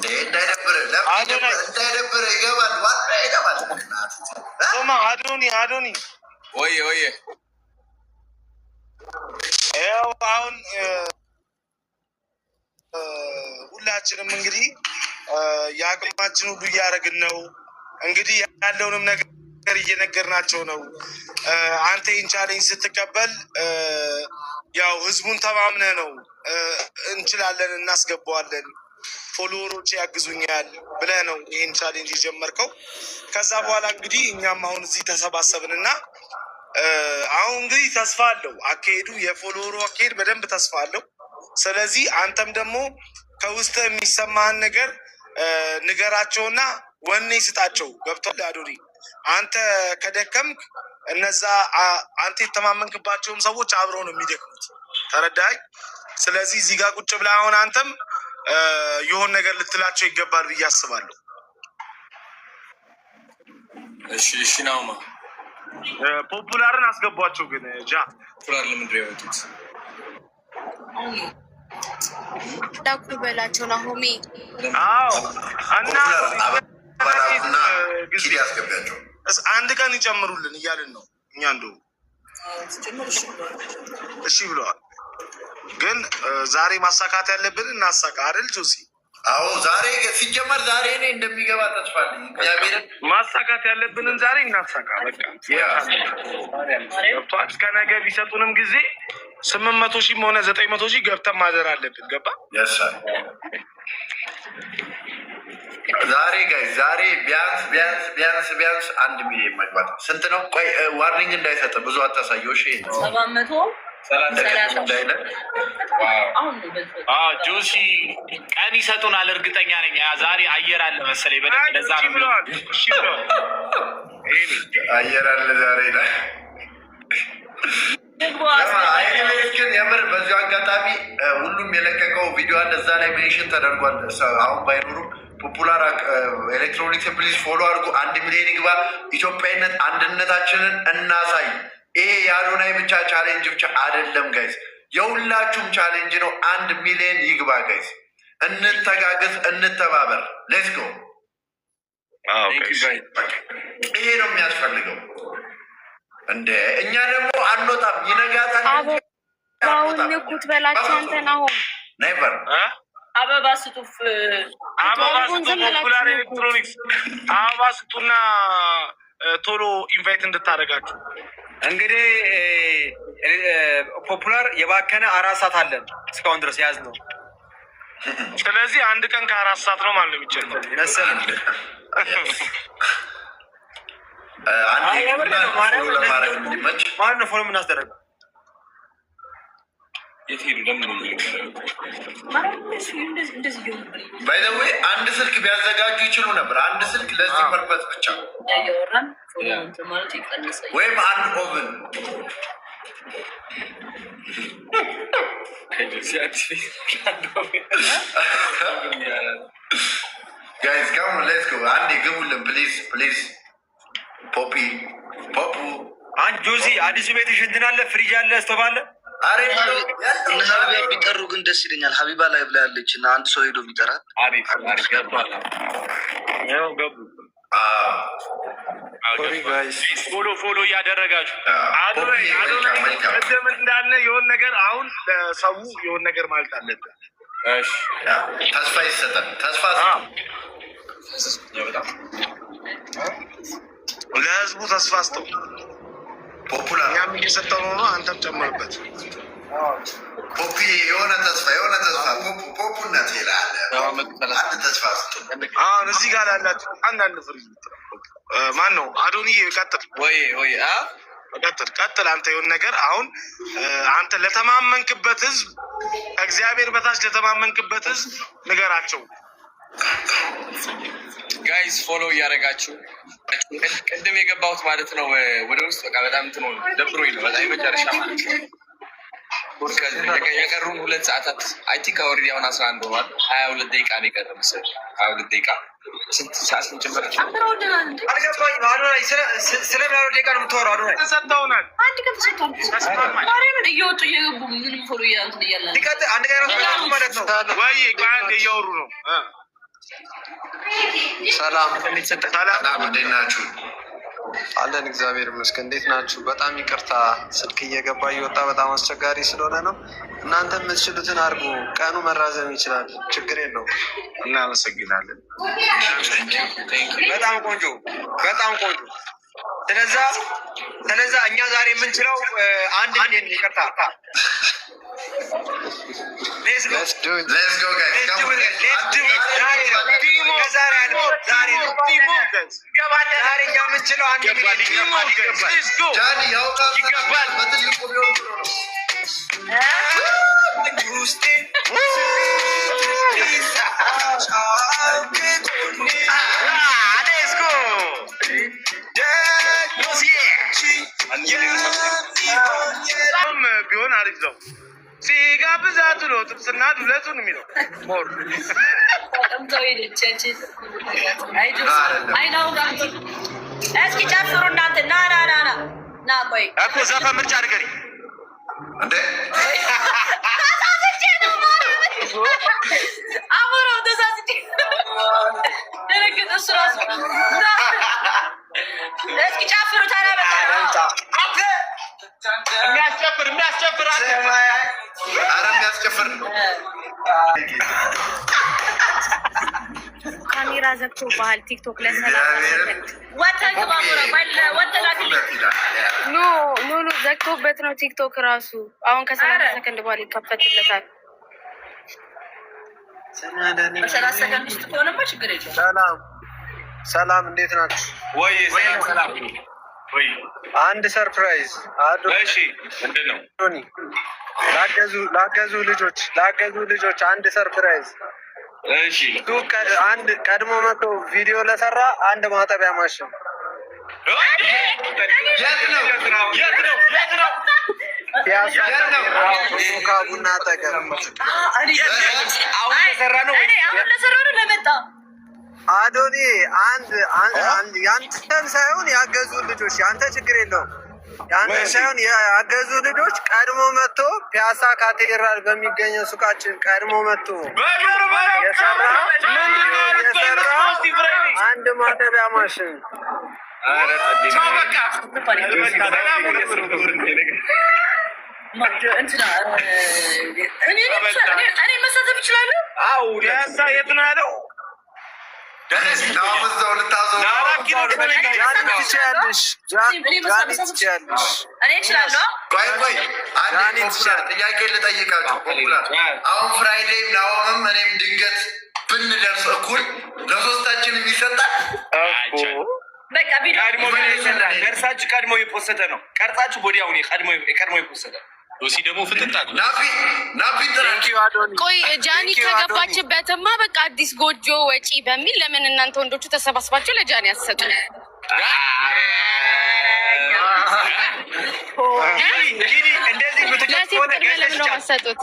እንዳይደብር ይገባል ይገባል። ሶማ አዶኒ ወይ ያው አሁን ሁላችንም እንግዲህ የአቅማችን ሁሉ እያደረግን ነው። እንግዲህ ያለውንም ነገር እየነገርናቸው ነው። አንተ ይህን ቻሌንጅ ስትቀበል ያው ህዝቡን ተማምነ ነው እንችላለን፣ እናስገባዋለን፣ ፎሎወሮች ያግዙኛል ብለህ ነው ይህን ቻሌንጅ የጀመርከው። ከዛ በኋላ እንግዲህ እኛም አሁን እዚህ ተሰባሰብን እና አሁን እንግዲህ ተስፋ አለው አካሄዱ፣ የፎሎወሩ አካሄድ በደንብ ተስፋ አለው። ስለዚህ አንተም ደግሞ ከውስጥ የሚሰማህን ነገር ንገራቸውና ወኔ ስጣቸው። ገብቶሃል አዶኒ? አንተ ከደከምክ እነዛ አንተ የተማመንክባቸውም ሰዎች አብረው ነው የሚደክሙት። ተረዳይ? ስለዚህ እዚህ ጋር ቁጭ ብለህ አሁን አንተም የሆን ነገር ልትላቸው ይገባል ብዬ አስባለሁ። እሺ ናውማ ፖፑላርን አስገቧቸው። ግን ፖፑላር ለምንድን ነው የወጡት? ዳኩ በላቸው ናሆሜ። አዎ እና ጊዜ ያስገቢያቸው አንድ ቀን ይጨምሩልን እያልን ነው እኛ። እንደው እሺ ብለዋል። ግን ዛሬ ማሳካት ያለብን እናሳካ አይደል ጆሲ? አዎ ዛሬ ሲጀመር ዛሬ እኔ እንደሚገባ ተስፋ አለኝ። እግዚአብሔርን ማሳካት ያለብንን ዛሬ እናሳካ። በቃ ገብቷል። እስከ ነገ ቢሰጡንም ጊዜ 800,000 ሆነ 900,000 ገብተን ማደር አለብን። ገባ? ዛሬ ዛሬ ቢያንስ 1 ሚሊዮን መግባት ስንት ነው? ቆይ ዋርኒንግ እንዳይሰጥ ብዙ አታሳየው። እሺ 700 ጆሲ ቀን ይሰጡናል፣ እርግጠኛ ነኝ። ዛሬ አየር አለ መሰለኝ በደንብ ለዛ ነው አየር አለ ዛሬ ላይ። ግን የምር በዚሁ አጋጣሚ ሁሉም የለቀቀው ቪዲዮ አለ እዛ ላይ ሜንሽን ተደርጓል። አሁን ባይኖሩም ፖፑላር ኤሌክትሮኒክስ ፕሊዝ ፎሎ አድርጉ። 1 ሚሊዮን ይግባ። ኢትዮጵያዊነት አንድነታችንን እናሳይ። ይሄ የአዶናይ ብቻ ቻሌንጅ ብቻ አይደለም ጋይዝ፣ የሁላችሁም ቻሌንጅ ነው። 1 ሚሊዮን ይግባ ጋይዝ። እንተጋገዝ፣ እንተባበር። ሌትስ ጎ። ይሄ ነው የሚያስፈልገው። እንደ እኛ ደግሞ አንወጣም፣ ይነጋታል። ኩት በላቸው አንተን አሁን ኔቨር አበባ ስጡፍ፣ ፖፑላር ኤሌክትሮኒክስ አበባ ስጡና ቶሎ ኢንቫይት እንድታደርጋችሁ። እንግዲህ ፖፑላር የባከነ 4 ሰዓት አለን እስካሁን ድረስ ያዝ ነው። ስለዚህ 1 ቀን ከ4 ሰዓት ነው ማለት ነው የሚጀምረው መሰለኝ። ማን ነው ፎሎ የምናስደረገው? የት ሄዱ? ለምን ባይ ዘ ዌይ 1 ስልክ ቢያዘጋጁ ይችሉ ነበር። 1 ስልክ ለዚህ ፐርፐዝ ብቻ ወይም 1 ኦቨን። ጋይዝ ካም ሌትስ ጎ። አንዴ ግቡልን ፕሊዝ። ፖፑ ጆሲ አዲሱ ቤትሽ እንትን አለ፣ ፍሪጅ አለ፣ ስቶቭ አለ። አሬ እና ሀቢባ ቢጠሩ ግን ደስ ይለኛል። ሀቢባ ላይ ብላ ያለች እና አንድ ሰው ሄዶ ቢጠራት ፎሎ እያደረጋችሁ ቅድም እንዳለ የሆን ነገር አሁን ለሰው የሆን ነገር ማለት አለብን። ተስፋ ይሰጠን። ተስፋ ለህዝቡ ተስፋ ስተው ፖፑላር እኛም እየሰጠው ነው። አንተም ጨምርበት። ፖፒ የሆነ ተስፋ ፖፑነት ይላል። አንድ ተስፋ አሁን እዚህ ጋር ላላችሁ አንዳንድ ፍሪዝ ማን ነው? አዶኒ ቀጥል። ወይ ቀጥል አንተ የሆነ ነገር አሁን አንተ ለተማመንክበት ህዝብ እግዚአብሔር በታች ለተማመንክበት ህዝብ ንገራቸው። ጋይዝ ፎሎ እያደረጋችሁ ቅድም የገባሁት ማለት ነው ወደ ውስጥ በቃ በጣም እንትን ሆነ ደብሮኝ ነው በጣም የመጨረሻ ማለት ነው። የቀሩን 2 ሰዓታት አይ ቲንክ ኦልሬዲ አሁን 11 ሆኗል። 22 ደቂቃ ነው የቀረ መሰለኝ። 22 ደቂቃ ስንት ሰዓት እንጀምር? አልገባኝም። አዶናይ ስለምን 22 ደቂቃ ነው የምታወራው? አዶናይ ተሰጥተውናል። አንድ ቀን ተሰጥተዋል። ማርያምን እየወጡ እየገቡ ምንም ፎሎ እያንትን እያለ አንድ ቀን ነው ማለት ነው ወይ አንድ እያወሩ ነው ሰላም ሰላም፣ እንዴት ናችሁ? አለን እግዚአብሔር ይመስገን። እንዴት ናችሁ? በጣም ይቅርታ ስልክ እየገባ እየወጣ በጣም አስቸጋሪ ስለሆነ ነው። እናንተ የምትችሉትን አድርጉ። ቀኑ መራዘም ይችላል፣ ችግር የለውም። እናመሰግናለን። በጣም ቆንጆ፣ በጣም ቆንጆ። ስለዛ እኛ ዛሬ የምንችለው አንድ ይቅርታ ቢሆን አሪፍ ነው። ሲጋ ብዛቱ ነው ጥብስና ዱለቱ ነው የሚለው ሞር እስኪ ጨፍሩ እናንተ ና ቆይ እኮ ዘፈን ምርጫ አድርገኝ እንዴ አሞራው ተሳስቼ ደረገጥ እሱ ራሱ እስኪ ጨፍሩ ተናበጣ የሚያስጨፍር ኧረ የሚያስጨፍር ካሜራ ዘግቶ ባህል ቲክቶክ ላይ ኖ ዘግቶበት ነው ቲክቶክ ራሱ። አሁን ከ30 ሰከንድ በኋላ ይከፈትለታል። ሰላም እንዴት ናችሁ? ወይ ሰላም ወይ አንድ ሰርፕራይዝ እሺ ምንድን ነው? ላገዙ ልጆች አንድ ሰርፕራይዝ። እሺ አንድ ቀድሞ መቶ ቪዲዮ ለሰራ አንድ ማጠቢያ ማሽን። የት ነው? ቡና አጠገብ አሁን ለሰራ ነው ለመጣ አዶኒ ያንተን ሳይሆን ያገዙ ልጆች፣ ያንተ ችግር የለውም። ያንተ ሳይሆን ያገዙ ልጆች ቀድሞ መጥቶ ፒያሳ ካቴድራል በሚገኘው ሱቃችን ቀድሞ መጥቶ የሰራ አንድ ማጠቢያ ማሽን። እኔ መሳተፍ እችላለሁ። ፒያሳ የት ነው ያለው? ጥያቄ ልጠይቃቸው። አሁን ፍራይዴይ ናሆምም እኔም ድንገት ብንደርስ እኩል ለሶስታችንም ይሰጣል። ደርሳችሁ ቀድሞ የፖሰተ ነው። ቀርጻችሁ ወዲያውኑ ቀድሞ የፖሰተ ሲ ደግሞ ፍጥጣ ቆይ ጃኒ ከገባችበትማ በቃ አዲስ ጎጆ ወጪ በሚል ለምን እናንተ ወንዶቹ ተሰባስባችሁ ለጃኒ አትሰጡ? ለምን ነው የማትሰጡት?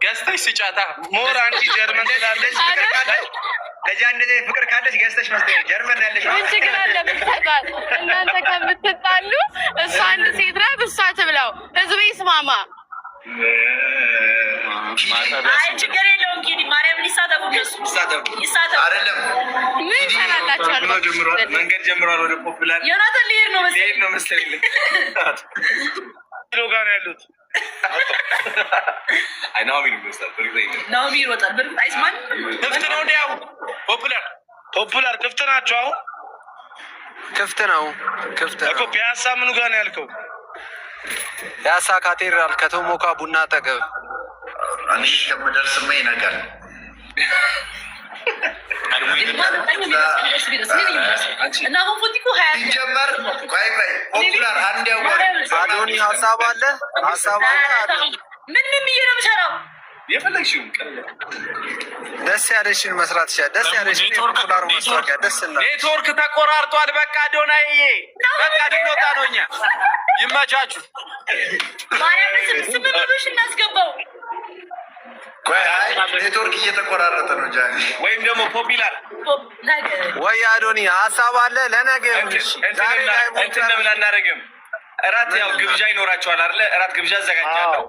ገዝተሽ ስጫታ ሞር አንቺ ጀርመን ስላለች ለጃኒ ፍቅር ካለች ገዝተሽ መስጠት ጀርመን ያለች ምን ችግር አለ? ብትሰጣት እናንተ ከምትጣሉ እሷ አንድ ሴት ናት፣ እሷ ትብላው፣ ህዝብ ይስማማ። ችግር የለውም። እንግዲህ ማርያም ሊሳተፉ ይሳተፉ አይደለም። ምን ይሰራላችኋል? መንገድ ጀምሯል። ወደ ፖፑላር ዮናታን ሊሄድ ነው መሰለኝ ኪሎ ጋር ያሉት ናኦሚ ይሮጣል። አይስማን ክፍት ነው እንዲያው ፖፑላር ክፍት ናቸው። አሁን ክፍት ነው እኮ ፒያሳ ምኑ ጋር ነው ያልከው? ፒያሳ ካቴድራል ከቶሞካ ቡና አጠገብ። እኔ ከምደርስማ ይነጋል። እና አሁን ፎቲኮ ሲጀመር ቆይ ፖፑላር አንድ ያዋል አዶኒ ሀሳብ አለ ምን ብዬ ነው የምሰራው? የፈለግሽው ደስ ያለሽን መስራት ይችላል። ደስ ያለሽን ፖፑላር ማስታወቂያ ደስ እና ኔትወርክ ተቆራርጧል። በቃ ዶናዬ በቃ ድንወጣ ነው። እኛ ይመቻችሁ። ማርያም ስምምሎሽ እናስገባው። ኔትወርክ እየተቆራረጠ ነው ጃኒ። ወይም ደግሞ ፖፑላር ወይ አዶኒ ሀሳብ አለ ለነገ እንትን ለምን አናደርግም? እራት ያው ግብዣ ይኖራቸዋል አይደለ? እራት ግብዣ አዘጋጃለሁ።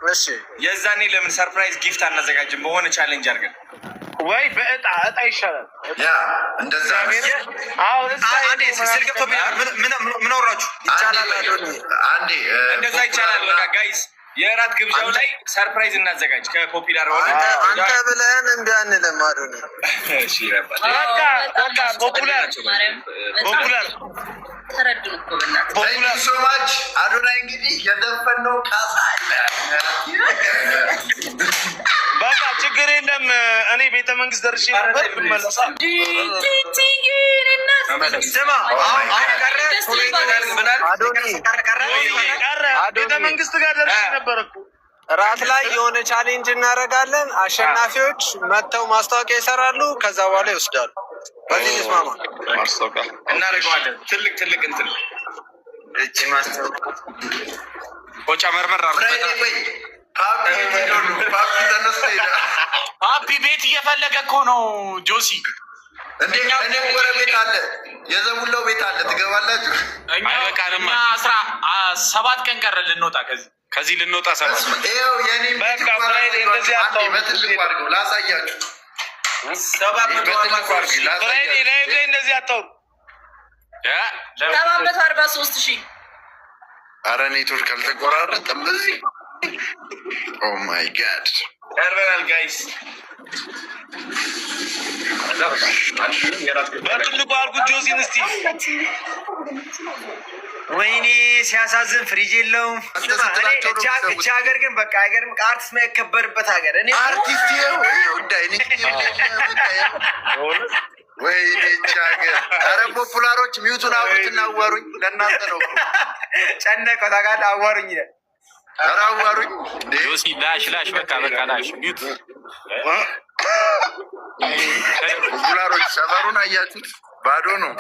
እሺ የዛኔ ለምን ሰርፕራይዝ ጊፍት አናዘጋጅም? በሆነ ቻሌንጅ አድርገን ወይ በእጣ ይሻላል። ያ እንደዛ ስል ገብቶብኛል። ምን አወራችሁ? ይቻላል አንዴ እንደዛ ይቻላል። በቃ ጋይስ የእራት ግብዣው ላይ ሰርፕራይዝ እናዘጋጅ ከፖፒላር ሆነ አንተ ብለህን እምቢ አንልም። አዶኒ እሺ ይረባል። በቃ ፖፑላር ተረዱ እኮ በእናትህ ሶማች አዶናይ እንግዲህ የዘፈነው ካሳ አለ። በቃ ችግር የለም። እኔ ቤተ መንግስት ደርሼ ነበር ብመለሳ ቤተ መንግስት ጋር ደርሼ ነበር እኮ። ራት ላይ የሆነ ቻሌንጅ እናደርጋለን። አሸናፊዎች መጥተው ማስታወቂያ ይሰራሉ። ከዛ በኋላ ይወስዳሉ። በዚህ እንስማማ። እናደርገዋለን። ትልቅ እንትን እጅ ማስታወቂያ ቆጫ መርመር ፓፒ ቤት እየፈለገ እኮ ነው ጆሲ። እኔ ጎረቤት አለ፣ የዘሙላው ቤት አለ። ትገባላችሁ? እኛ 7 ቀን ቀረ ልንወጣ ከዚህ ልንወጣ 7 በትልቁ አድርገው ላሳያችሁ። እንደዚህ አታውሩ። 743,000 አረ ኔትወርክ አልተቆራረጠም በዚህ። ኦ ማይ ጋድ ያርበናል ጋይስ። በትልቁ አልኩት ጆሲን እስቲ። ወይኔ ሲያሳዝን ፍሪጅ የለውም። እቺ ሀገር ግን በቃ ሀገር አርቲስት የማይከበርበት ሀገር። እኔ አርቲስት ወይኔ እቺ ሀገር። አረ ፖፑላሮች ሚዩቱን አውሩትና አዋሩኝ። ለእናንተ ነው ጨነቀው ታውቃለህ። አዋሩኝ ይላል። ኧረ አዋሩኝ ጆሲ። ላሽ በቃ ላሽ ሚዩት። ፖፑላሮች ሰፈሩን አያችሁት? ባዶ ነው።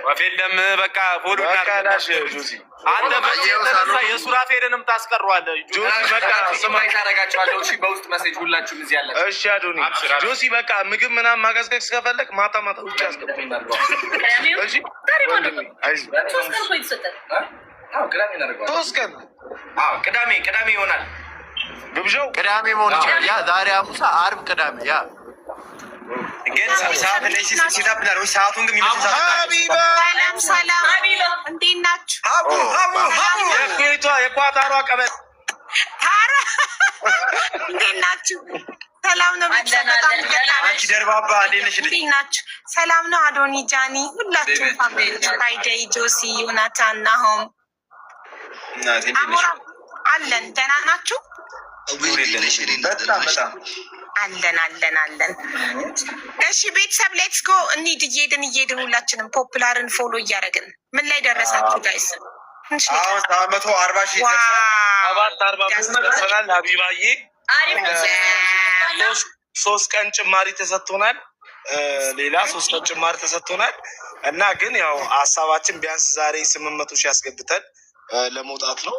ወፌለም በቃ ፎሎ ዳሽ ጆሲ። አንተ በየተነሳ የሱራፌልንም ታስቀረዋለህ ጆሲ። በቃ ስማይ ታረጋቸዋለሁ። እሺ በውስጥ ሜሴጅ ሁላችሁም እዚህ ያለ። እሺ አዶኒ ጆሲ በቃ ምግብ ምናምን ማቀዝቀዝ ከፈለክ ማታ ውጭ አስገባኝ። እሺ ቅዳሜ ይሆናል ግብዣው። ቅዳሜ መሆን ይችላል። ያ ዛሬ ሐሙስ፣ ዓርብ፣ ቅዳሜ ያ ግን ሰዓት ላይ ሲታብላል ወይ ሰዓቱን ግን የሚመስል ሰላም፣ እንዴት ናችሁ? የኳታሯ ቀበሌ እንዴት ናችሁ? ሰላም ነው። አንቺ ደርባባ እንዴት ነሽ? ናችሁ? ሰላም ነው። አዶኒ፣ ጃኒ፣ ሁላችሁም ፋሚሊዎች፣ ፍራይዴይ፣ ጆሲ፣ ዮናታን፣ ናሆም አሞራ አለን። ደህና ናችሁ? አለን። እሺ ቤተሰብ ሌትስ ጎ እንሂድ። እየሄድን ሁላችንም ፖፑላርን ፎሎ እያደረግን ምን ላይ ደረሳችሁ ጋይስ? 140,000 ደርሰናል። ሀቢባዬ 3 ቀን ጭማሪ ተሰጥቶናል። ሌላ 3 ቀን ጭማሪ ተሰጥቶናል እና ግን ያው ሀሳባችን ቢያንስ ዛሬ 800,000 ያስገብተን ለመውጣት ነው።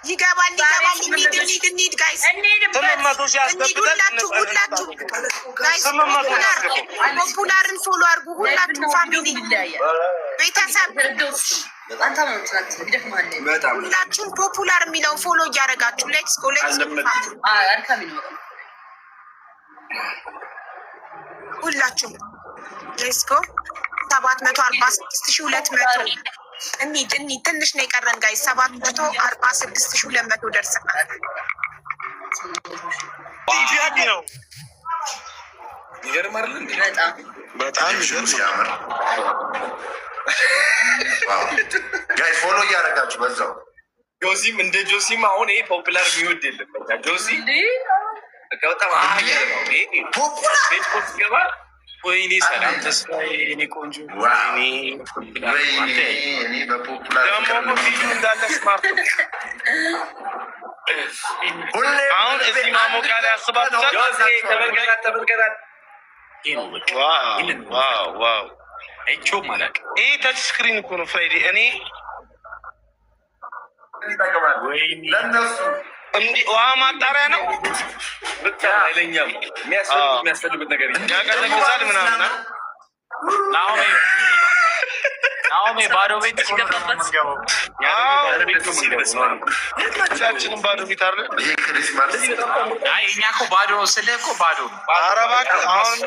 ይገባል። እንሂድ ጋይስ፣ ፖፑላርን ፎሎ አድርጉ ሁላችሁ ፋሚሊ ቤተሰብ፣ ሁላችሁም ፖፑላር የሚለውን ፎሎ እያደረጋችሁ ሌትስ ጎ ሁላችሁም ሌትስ ጎ 746,200 እንሂድ። ትንሽ ነው የቀረን ጋይ 746,200 ደርሰናል። ነው ይገርማል። በጣም ያምር ጋይ ፎሎ እያደረጋችሁ በዛው። ጆሲም እንደ ጆሲም አሁን ይሄ ፖፑላር የሚወድ የለም። በቃ ጆሲ በጣም ፖፑላር ቤት ኮት ገባ። ወይኔ ሰላም ተስፋዬ፣ እኔ ቆንጆ እኔ በፖፑላር ደግሞ ፊቱ እንዳለ ስማርት አሁን እዚህ ማሞቃ ላይ አስባችኋል። ተመልከታት። ዋው አይቼውም አላውቅም። ይህ ተች ስክሪን እኮ ነው ፍራይዴ። እኔ ለእነሱ እንዲህ ውሃ ማጣሪያ ነው ብቻ አይለኛም። የሚያስፈልጉት ነገር ያቀዘቅዛል ምናምን። ናሆሜ ባዶ ቤት ሁላችንም ባዶ ቤት አለ። ይሄ ክሪስማስ እኛ እኮ ባዶ ስልህ እኮ ባዶ ኧረ እባክህ አሁን